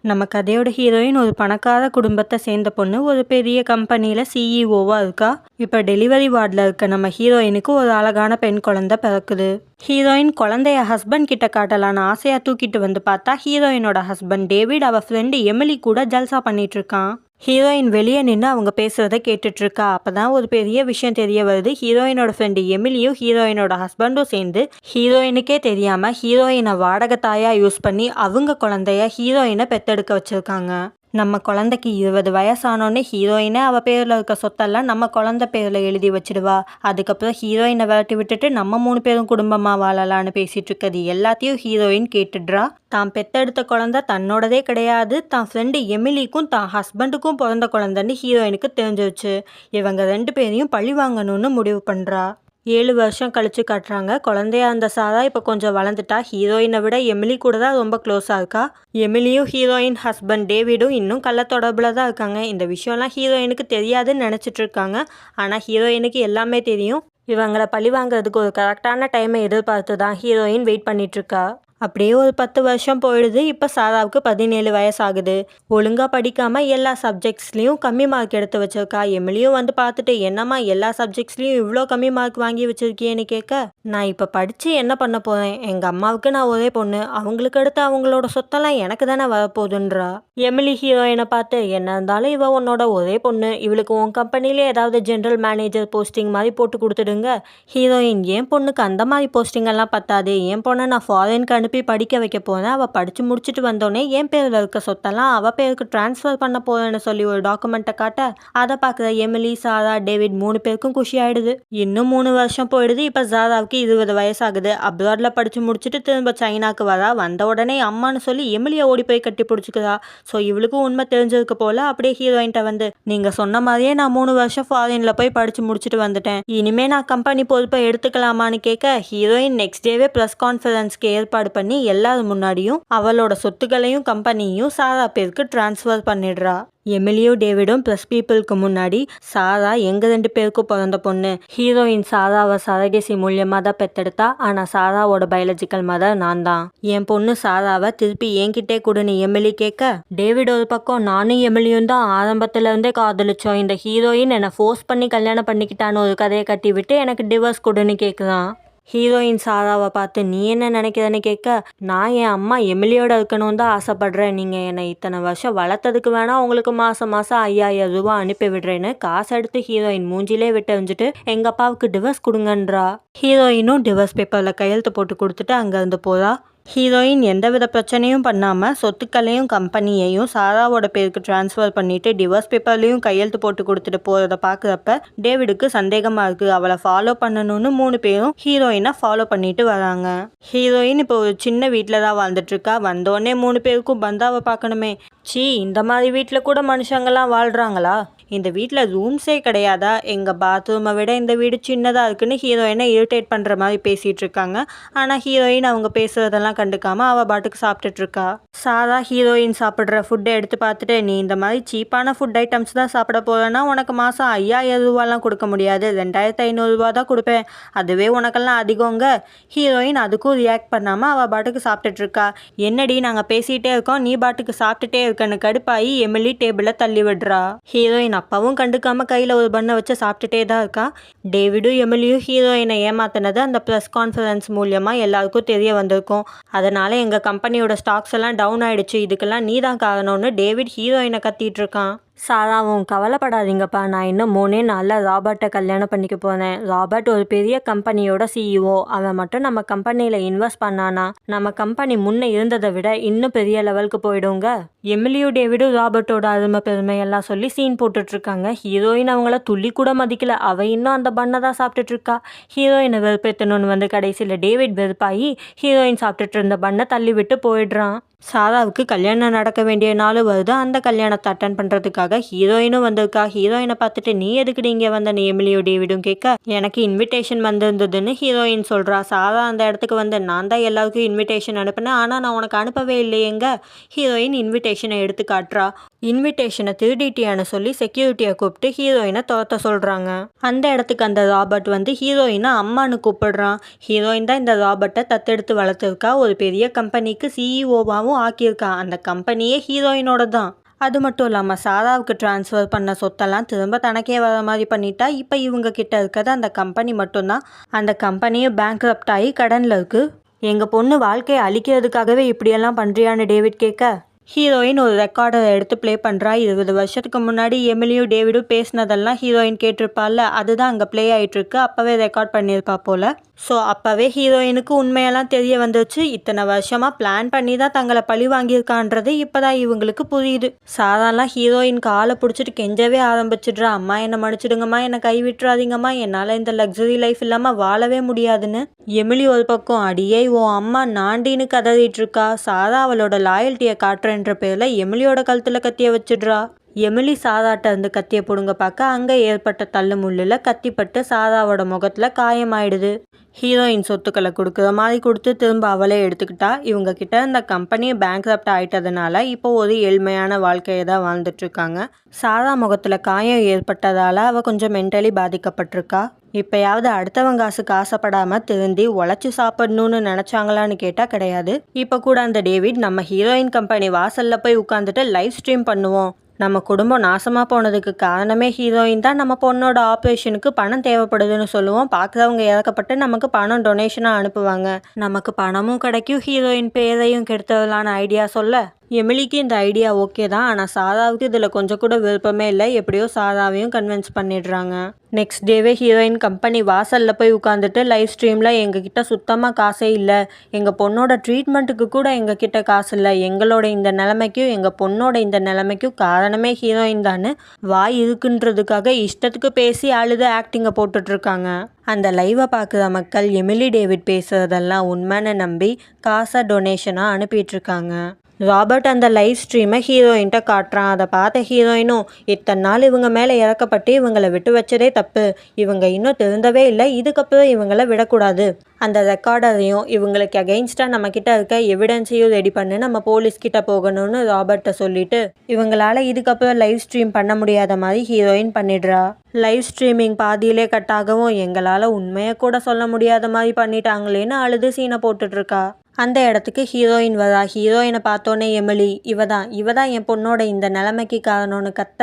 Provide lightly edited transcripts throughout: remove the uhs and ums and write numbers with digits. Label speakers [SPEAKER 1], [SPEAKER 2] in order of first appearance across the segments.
[SPEAKER 1] நம்ம கதையோட ஹீரோயின் ஒரு பணக்கார குடும்பத்தை சேர்ந்த பொண்ணு. ஒரு பெரிய கம்பெனியில் சிஇஓவாக இருக்கா. இப்போ டெலிவரி வார்டில் இருக்க நம்ம ஹீரோயினுக்கு ஒரு அழகான பெண் குழந்தை பிறக்குது. ஹீரோயின் குழந்தைய ஹஸ்பண்ட் கிட்ட காட்டலான்னு ஆசையாக தூக்கிட்டு வந்து பார்த்தா ஹீரோயினோட ஹஸ்பண்ட் டேவிட் அவ ஃப்ரெண்டு எமிலி கூட ஜல்சா பண்ணிட்டு இருக்கான். ஹீரோயின் வெளியே நின்று அவங்க பேசுறத கேட்டுட்டு இருக்கா. அப்பதான் ஒரு பெரிய விஷயம் தெரிய வருது. ஹீரோயினோட ஃப்ரெண்டு எமிலியும் ஹீரோயினோட ஹஸ்பண்டும் சேர்ந்து ஹீரோயினுக்கே தெரியாம ஹீரோயினை வாடகை தாயா யூஸ் பண்ணி அவங்க குழந்தைய ஹீரோயினை பெத்தெடுக்க வச்சிருக்காங்க. நம்ம குழந்தைக்கு 20 வயசானோடனே ஹீரோயினை அவள் பேரில் இருக்க சொத்தெல்லாம் நம்ம குழந்தை பேரில் எழுதி வச்சிடுவா. அதுக்கப்புறம் ஹீரோயினை விரட்டி விட்டுட்டு நம்ம 3 பேரும் குடும்பமாக வாழலான்னு பேசிட்டு இருக்கிறது எல்லாத்தையும் ஹீரோயின் கேட்டுடுறா. தான் பெத்தெடுத்த குழந்தை தன்னோடதே கிடையாது, தான் ஃப்ரெண்டு எமிலிக்கும் தான் ஹஸ்பண்டுக்கும் பிறந்த குழந்தைன்னு ஹீரோயினுக்கு தெரிஞ்சிருச்சு. இவங்க 2 பேரையும் பழி வாங்கணும்னு முடிவு பண்ணுறா. 7 வருஷம் கழிச்சு காட்டுறாங்க. குழந்தையா அந்த சாரா இப்போ கொஞ்சம் வளர்ந்துட்டா. ஹீரோயினை விட எமிலி கூட தான் ரொம்ப க்ளோஸாக இருக்கா. எமிலியும் ஹீரோயின் ஹஸ்பண்ட் டேவிடும் இன்னும் கள்ள தொடர்பில் தான் இருக்காங்க. இந்த விஷயம்லாம் ஹீரோயினுக்கு தெரியாதுன்னு நினச்சிட்டு இருக்காங்க. ஆனால் ஹீரோயினுக்கு எல்லாமே தெரியும். இவங்களை பழி வாங்குறதுக்கு ஒரு கரெக்டான டைமை எதிர்பார்த்து தான் ஹீரோயின் வெயிட் பண்ணிட்டு இருக்கா. அப்படியே ஒரு 10 வருஷம் போயிடுது. இப்போ சாராவுக்கு 17 வயசு ஆகுது. ஒழுங்காக படிக்காமல் எல்லா சப்ஜெக்ட்ஸ்லேயும் கம்மி மார்க் எடுத்து வச்சிருக்கா. எமிலியும் வந்து பார்த்துட்டு, என்னம்மா எல்லா சப்ஜெக்ட்ஸ்லேயும் இவ்வளோ கம்மி மார்க் வாங்கி வச்சிருக்கியேன்னு கேட்க, நான் இப்போ படித்து என்ன பண்ண போகிறேன், எங்கள் அம்மாவுக்கு நான் ஒரே பொண்ணு, அவங்களுக்கு அடுத்து அவங்களோட சொத்தெல்லாம் எனக்கு தானே வரப்போகுதுன்றா. எமிலி ஹீரோயினை பார்த்து, என்ன இருந்தாலும் இவ உன்னோட ஒரே பொண்ணு, இவளுக்கு உன் கம்பெனிலே ஏதாவது ஜென்ரல் மேனேஜர் போஸ்டிங் மாதிரி போட்டு கொடுத்துடுங்க. ஹீரோயின், என் பொண்ணுக்கு அந்த மாதிரி போஸ்டிங் எல்லாம் பத்தாது, என் பொண்ணை நான் ஃபாரினுக்கு அனுப்பி படிக்க வைக்க போனேன். அவள் படித்து முடிச்சுட்டு வந்தோடனே என் பேரில் இருக்க சொத்தெல்லாம் அவள் பேருக்கு டிரான்ஸ்ஃபர் பண்ண போறேன்னு சொல்லி ஒரு டாக்குமெண்ட்டை காட்ட, அதை பார்க்குற எமிலி, சாரா, டேவிட் 3 பேருக்கும் குஷி ஆயிடுது. இன்னும் 3 வருஷம் போயிடுது. இப்போ சாராவுக்கு 20 வயசாகுது. அப்ராட்ல படித்து முடிச்சுட்டு திரும்ப சைனாக்கு வரா. வந்த உடனே அம்மான்னு சொல்லி எமிலியை ஓடி போய் கட்டி பிடிச்சிக்கிறா. ஸோ இவளுக்கும் உண்மை தெரிஞ்சிருக்கு போல. அப்படியே ஹீரோயின்ட்ட வந்து, நீங்கள் சொன்ன மாதிரியே நான் 3 வருஷம் ஃபாரினில் போய் படித்து முடிச்சுட்டு வந்துட்டேன், இனிமேல் நான் கம்பெனி பொறுப்பை எடுத்துக்கலாமான்னு கேட்க, ஹீரோயின் நெக்ஸ்ட் டேவே ப்ரெஸ் கான்ஃபரன்ஸ்க்கு ஏற்பாடு பண்ணி எல்லாரும் முன்னாடியும் அவளோட சொத்துக்களையும் கம்பெனியும் சாரா பேருக்கு டிரான்ஸ்ஃபர் பண்ணிடுறா. எமிலியும் டேவிடும் ப்ரெஸ் பீப்புளுக்கு முன்னாடி, சாரா எங்கள் 2 பேருக்கும் பிறந்த பொண்ணு. ஹீரோயின் சாராவை சரகேசி மூலியமாக தான் பெத்தெடுத்தா. ஆனால் சாராவோட பயாலஜிக்கல் மதர் நான் தான். என் பொண்ணு சாராவை திருப்பி என்கிட்டே கொடுன்னு எமிலி கேட்க, டேவிட் ஒரு பக்கம், நானும் எமிலியும் தான் ஆரம்பத்துல இருந்தே காதலிச்சோம், இந்த ஹீரோயின் என்னை ஃபோர்ஸ் பண்ணி கல்யாணம் பண்ணிக்கிட்டான்னு ஒரு கதையை கட்டி விட்டு எனக்கு டிவோர்ஸ் கொடுன்னு கேட்குறான். ஹீரோயின் சாராவை பார்த்து, நீ என்ன நினைக்கிறன்னு கேட்க, நான் என் அம்மா எமிலியோட இருக்கணும் தான் ஆசைப்படுறேன், நீங்கள் என்னை இத்தனை வருஷம் வளர்த்ததுக்கு வேணா உங்களுக்கு மாதம் 5000 ரூபா அனுப்பி விடுறேன்னு காசு எடுத்து ஹீரோயின் மூஞ்சிலே விட்டு எறிஞ்சிட்டு எங்கள் அப்பாவுக்கு டிவோர்ஸ் கொடுங்கன்றா. ஹீரோயினும் டிவோர்ஸ் பேப்பரில் கையெழுத்து போட்டு கொடுத்துட்டு அங்கேருந்து போகிறா. ஹீரோயின் எந்தவித பிரச்சனையும் பண்ணாமல் சொத்துக்களையும் கம்பெனியையும் சாராவோட பேருக்கு டிரான்ஸ்ஃபர் பண்ணிட்டு டிவோர்ஸ் பேப்பர்லையும் கையெழுத்து போட்டு கொடுத்துட்டு போகிறத பார்க்குறப்ப டேவிடுக்கு சந்தேகமாக இருக்குது. அவளை ஃபாலோ பண்ணணும்னு 3 பேரும் ஹீரோயினை ஃபாலோ பண்ணிட்டு வராங்க. ஹீரோயின் இப்போ ஒரு சின்ன வீட்டில் தான் வாழ்ந்துட்டுருக்கா. வந்தோடனே 3 பேருக்கும் பந்தாவை பார்க்கணுமே. சி, இந்த மாதிரி வீட்டில் கூட மனுஷங்கள்லாம் வாழ்கிறாங்களா, இந்த வீட்டில் ரூம்ஸே கிடையாதா, எங்கள் பாத்ரூமை விட இந்த வீடு சின்னதாக இருக்குன்னு ஹீரோயினை இரிட்டேட் பண்ணுற மாதிரி பேசிகிட்டு இருக்காங்க. ஆனால் ஹீரோயின் அவங்க பேசுகிறதெல்லாம் கண்டுக்காமல் அவள் பாட்டுக்கு சாப்பிட்டுட்ருக்கா. சாரா ஹீரோயின் சாப்பிட்ற ஃபுட்டை எடுத்து பார்த்துட்டு, நீ இந்த மாதிரி சீப்பான ஃபுட் ஐட்டம்ஸ் தான் சாப்பிட போகிறேன்னா உனக்கு மாதம் 5000 ரூபாலாம் கொடுக்க முடியாது, 2500 ரூபா தான் கொடுப்பேன், அதுவே உனக்கெல்லாம் அதிகங்க. ஹீரோயின் அதுக்கும் ரியாக்ட் பண்ணாமல் அவள் பாட்டுக்கு சாப்பிட்டுட்ருக்கா. என்னடி நாங்கள் பேசிகிட்டே இருக்கோம், நீ பாட்டுக்கு சாப்பிட்டுட்டே இருக்கன்னு கடுப்பாயி எமிலி டேபிளை தள்ளி விடுறா. ஹீரோயின் அப்பாவும் கண்டுக்காம கையில் ஒரு பண்ணை வச்சு சாப்பிட்டுட்டே தான் இருக்கா. டேவிடும் எமிலியும் ஹீரோயினை ஏமாத்தினது அந்த ப்ரெஸ் கான்ஃபரன்ஸ் மூலியமாக எல்லாருக்கும் தெரிய வந்திருக்கும். அதனால எங்கள் கம்பெனியோட ஸ்டாக்ஸ் எல்லாம் டவுன் ஆயிடுச்சு, இதுக்கெல்லாம் நீ தான் காரணம்னு டேவிட் ஹீரோயினை கத்திட்டு இருக்கான். சாராவும், கவலைப்படாதீங்கப்பா, நான் இன்னும் 3 நாளில் ராபர்ட்டை கல்யாணம் பண்ணிக்க போனேன். ராபர்ட் ஒரு பெரிய கம்பெனியோட சிஇஓ. அவன் மட்டும் நம்ம கம்பெனியில் இன்வெஸ்ட் பண்ணானா நம்ம கம்பெனி முன்னே இருந்ததை விட இன்னும் பெரிய லெவலுக்கு போயிடுங்க. எமிலியும் டேவிடும் ராபர்ட்டோட அருமை பெருமையெல்லாம் சொல்லி சீன் போட்டுட்ருக்காங்க. ஹீரோயின் அவங்கள துள்ளி கூட மதிக்கல. அவள் இன்னும் அந்த பண்ணை தான் சாப்பிட்டுட்ருக்கா. ஹீரோயினை வெறுப்பேற்றணும்னு வந்து கடைசியில் டேவிட் வெறுப்பாகி ஹீரோயின் சாப்பிட்டுட்டு இருந்த பண்ணை தள்ளி விட்டு போயிடுறான். சாராவுக்கு கல்யாணம் நடக்க வேண்டிய நாள் வருது. அந்த கல்யாணத்தை அட்டன் பண்ணுறதுக்காக பேசுறதுக்காக ஹீரோயினும் வந்திருக்கா. ஹீரோயினை பார்த்துட்டு நீ எதுக்குடி இங்கே வந்தன்னு எமிலியோ டேவிடும் கேட்க, எனக்கு இன்விடேஷன் வந்திருந்ததுன்னு ஹீரோயின் சொல்றா. சாரா அந்த இடத்துக்கு வந்து நான் தான் எல்லாருக்கும் இன்விடேஷன் அனுப்புனேன், ஆனால் நான் உனக்கு அனுப்பவே இல்லையேங்க. ஹீரோயின் இன்விடேஷனை எடுத்து காட்டுறா. இன்விடேஷனை திருடிட்டியான்னு சொல்லி செக்யூரிட்டியை கூப்பிட்டு ஹீரோயினை துரத்த சொல்றாங்க. அந்த இடத்துக்கு அந்த ராபர்ட் வந்து ஹீரோயினை அம்மானு கூப்பிடுறான். ஹீரோயின் தான் இந்த ராபர்ட்டை தத்தெடுத்து வளர்த்துருக்கா. ஒரு பெரிய கம்பெனிக்கு சிஇஓவாகவும் ஆக்கியிருக்கா. அந்த கம்பெனியே ஹீரோயினோட தான். அது மட்டும் இல்லாமல் சாராவுக்கு டிரான்ஸ்ஃபர் பண்ண சொத்தெல்லாம் திரும்ப தனக்கே வர மாதிரி பண்ணிட்டா. இப்போ இவங்க கிட்ட இருக்கிறது அந்த கம்பெனி மட்டும்தான். அந்த கம்பெனியும் பேங்க்ரப்ட் ஆகி கடனில் இருக்கு. எங்கள் பொண்ணு வாழ்க்கையை அழிக்கிறதுக்காகவே இப்படியெல்லாம் பண்ணுறியான்னு டேவிட் கேட்க, ஹீரோயின் ஒரு ரெக்கார்டரை எடுத்து ப்ளே பண்ணுறா. 20 வருஷத்துக்கு முன்னாடி எமிலியும் டேவிடும் பேசினதெல்லாம் ஹீரோயின் கேட்டிருப்பாள்ல, அதுதான் அங்கே ப்ளே ஆகிட்டுருக்கு. அப்போவே ரெக்கார்ட் பண்ணியிருப்பா போல். ஸோ அப்போவே ஹீரோயினுக்கு உண்மையெல்லாம் தெரிய வந்துச்சு. இத்தனை வருஷமாக பிளான் பண்ணி தான் தங்களை பழி வாங்கியிருக்கான்றது இப்போ தான் இவங்களுக்கு புரியுது. சாராலாம் ஹீரோயின் காலை பிடிச்சிட்டு கெஞ்சவே ஆரம்பிச்சிடுறா. அம்மா என்னை மன்னிச்சிடுங்கம்மா, என்னை கைவிட்டுறாதீங்கம்மா, என்னால் இந்த லக்ஸரி லைஃப் இல்லாமல் வாழவே முடியாதுன்னு. எமிலி ஒரு பக்கம் அடியே உன் அம்மா நாண்டின்னு கதறிட்டு இருக்கா. சாரா அவளோட லாயல்ட்டியை காட்டுறேன்ற பேரில் எமிலியோட கழுத்தில் கத்திய வச்சிடுறா. எமிலி சாராட்ட இருந்து கத்தியை பிடுங்க பார்க்க அங்கே ஏற்பட்ட தள்ளுமுள்ளில் கத்திப்பட்டு சாராவோட முகத்தில் காயமாயிடுது. ஹீரோயின் சொத்துக்களை கொடுக்குற மாதிரி கொடுத்து திரும்ப அவளே எடுத்துக்கிட்டா. இவங்க கிட்ட இந்த கம்பெனி பேங்க்ரப்ட் ஆயிட்டதுனால இப்போ ஒரு ஏழ்மையான வாழ்க்கையை தான் வாழ்ந்துட்டுருக்காங்க. சாரா முகத்தில் காயம் ஏற்பட்டதால் அவள் கொஞ்சம் மென்டலி பாதிக்கப்பட்டிருக்கா. இப்போயாவது அடுத்தவங்க காசுக்கு ஆசைப்படாமல் திருந்தி உழைச்சி சாப்பிடணும்னு நினச்சாங்களான்னு கேட்டால் கிடையாது. இப்போ கூட அந்த டேவிட் நம்ம ஹீரோயின் கம்பெனி வாசலில் போய் உட்காந்துட்டு லைவ் ஸ்ட்ரீம் பண்ணுவோம், நம்ம குடும்பம் நாசமாக போனதுக்கு காரணமே ஹீரோயின் தான், நம்ம பொண்ணோட ஆப்ரேஷனுக்கு பணம் தேவைப்படுதுன்னு சொல்லுவோம். பார்க்குறவங்க இறக்கப்பட்டு நமக்கு பணம் டொனேஷனாக அனுப்புவாங்க, நமக்கு பணமும் கிடைக்கும், ஹீரோயின் பேரையும் கெடுத்ததலான ஐடியா சொல்ல எமிலிக்கு இந்த ஐடியா ஓகே தான். ஆனால் சாராவுக்கு இதில் கொஞ்சம் கூட விருப்பமே இல்லை. எப்படியோ சாராவையும் கன்வின்ஸ் பண்ணிடுறாங்க. நெக்ஸ்ட் டேவே ஹீரோயின் கம்பெனி வாசலில் போய் உட்காந்துட்டு லைவ் ஸ்ட்ரீமில் எங்ககிட்ட சுத்தமாக காசே இல்லை, எங்கள் பொண்ணோட ட்ரீட்மெண்ட்டுக்கு கூட எங்ககிட்ட காசு இல்லை, எங்களோட இந்த நிலைமைக்கும் எங்கள் பொண்ணோட இந்த நிலைமைக்கும் காரணமே ஹீரோயின் தான்னு வாய் இருக்குன்றதுக்காக இஷ்டத்துக்கு பேசி அழுது ஆக்டிங்கை போட்டுட்ருக்காங்க. அந்த லைவை பார்க்குற மக்கள் எமிலி டேவிட் பேசுகிறதெல்லாம் உண்மைன்னு நம்பி காசை டொனேஷனாக அனுப்பிட்டுருக்காங்க. ராபர்ட் அந்த லைவ் ஸ்ட்ரீமை ஹீரோயின்ட்ட காட்டுறான். அதை பார்த்த ஹீரோயினும் இத்தனை நாள் இவங்க மேலே இறக்கப்பட்டு இவங்களை விட்டு வச்சதே தப்பு, இவங்க இன்னும் திருந்தவே இல்லை, இதுக்கப்புறம் இவங்கள விடக்கூடாது, அந்த ரெக்கார்டரையும் இவங்களுக்கு அகெயின்ஸ்டாக நம்மக்கிட்ட இருக்க எவிடன்ஸையும் ரெடி பண்ணி நம்ம போலீஸ்கிட்ட போகணும்னு ராபர்ட்டை சொல்லிட்டு இவங்களால இதுக்கப்புறம் லைவ் ஸ்ட்ரீம் பண்ண முடியாத மாதிரி ஹீரோயின் பண்ணிடுறா. லைவ் ஸ்ட்ரீமிங் பாதியிலே கட்டாகவும் எங்களால் உண்மையை கூட சொல்ல முடியாத மாதிரி பண்ணிட்டாங்களேன்னு அழுது சீனை போட்டுட்ருக்கா. அந்த இடத்துக்கு ஹீரோயின் வரா. ஹீரோயினை பார்த்தோன்னே எமிலி இவ தான் என் பொண்ணோட இந்த நிலைமைக்கு காரணம்னு கத்த,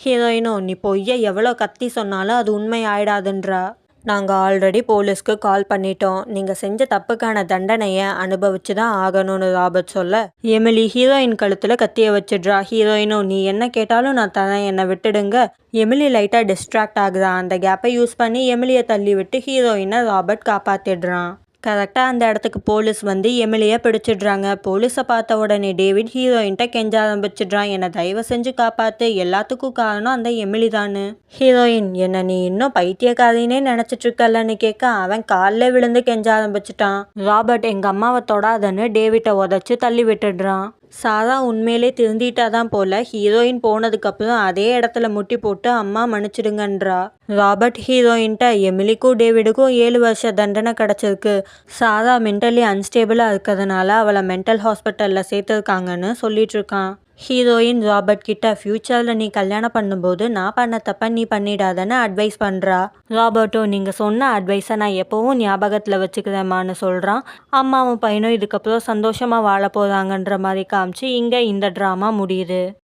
[SPEAKER 1] ஹீரோயினும் நீ பொய்யை எவ்வளோ கத்தி சொன்னாலும் அது உண்மை ஆயிடாதுன்றா. நாங்கள் ஆல்ரெடி போலீஸ்க்கு கால் பண்ணிட்டோம், நீங்கள் செஞ்ச தப்புக்கான தண்டனையை அனுபவிச்சு தான் ஆகணும்னு ராபர்ட் சொல்ல எமிலி ஹீரோயின் கழுத்தில் கத்தியை வச்சிடுறா. ஹீரோயினும் நீ என்ன கேட்டாலும் நான் தரேன், என்னை விட்டுடுங்க. எமிலி லைட்டாக டிஸ்ட்ராக்ட் ஆகுதா. அந்த கேப்பை யூஸ் பண்ணி எமிலியை தள்ளி விட்டு ஹீரோயினை ராபர்ட் காப்பாற்றிடுறான். கரெக்டாக அந்த இடத்துக்கு போலீஸ் வந்து எமிலியை பிடிச்சிடுறாங்க. போலீஸை பார்த்த உடனே டேவிட் ஹீரோயின்ட்ட கெஞ்ச ஆரம்பிச்சிடுறான், என்னை தயவு செஞ்சு காப்பாற்று, எல்லாத்துக்கும் காரணம் அந்த எமிலி தானு. ஹீரோயின் என்ன நீ இன்னும் பைத்தியக்காரினே நினச்சிட்டு இருக்கலன்னு கேட்க அவன் காலில் விழுந்து கெஞ்ச ஆரம்பிச்சிட்டான். ராபர்ட் எங்கள் அம்மாவை தொடாதன்னு டேவிட்டை உதச்சி தள்ளி விட்டுடுறான். சாரா உண்மையிலே திருந்திட்டாதான் போல. ஹீரோயின் போனதுக்கப்புறம் அதே இடத்துல முட்டி போட்டு அம்மா மன்னிச்சிடுங்கன்றா. ராபர்ட் ஹீரோயின்ட்ட எமிலிக்கும் டேவிடுக்கும் 7 வருஷ தண்டனை கிடச்சிருக்கு, சாரா மென்டலி அன்ஸ்டேபிளாக இருக்கிறதுனால அவளை மென்டல் ஹாஸ்பிட்டலில் சேர்த்துருக்காங்கன்னு சொல்லிட்டு இருக்கான். ஹீரோயின் ராபர்ட் கிட்ட ஃப்யூச்சரில் நீ கல்யாணம் பண்ணும்போது நான் பண்ண தப்ப நீ பண்ணிடாதன்னு அட்வைஸ் பண்ணுறா. ராபர்ட்டும் நீங்கள் சொன்ன அட்வைஸை நான் எப்போவும் ஞாபகத்தில் வச்சுக்கிறேம்மான்னு சொல்கிறான். அம்மாவும் பையனும் இதுக்கப்புறம் சந்தோஷமாக வாழ போகிறாங்கன்ற மாதிரி காமிச்சு இங்கே இந்த ட்ராமா முடியுது.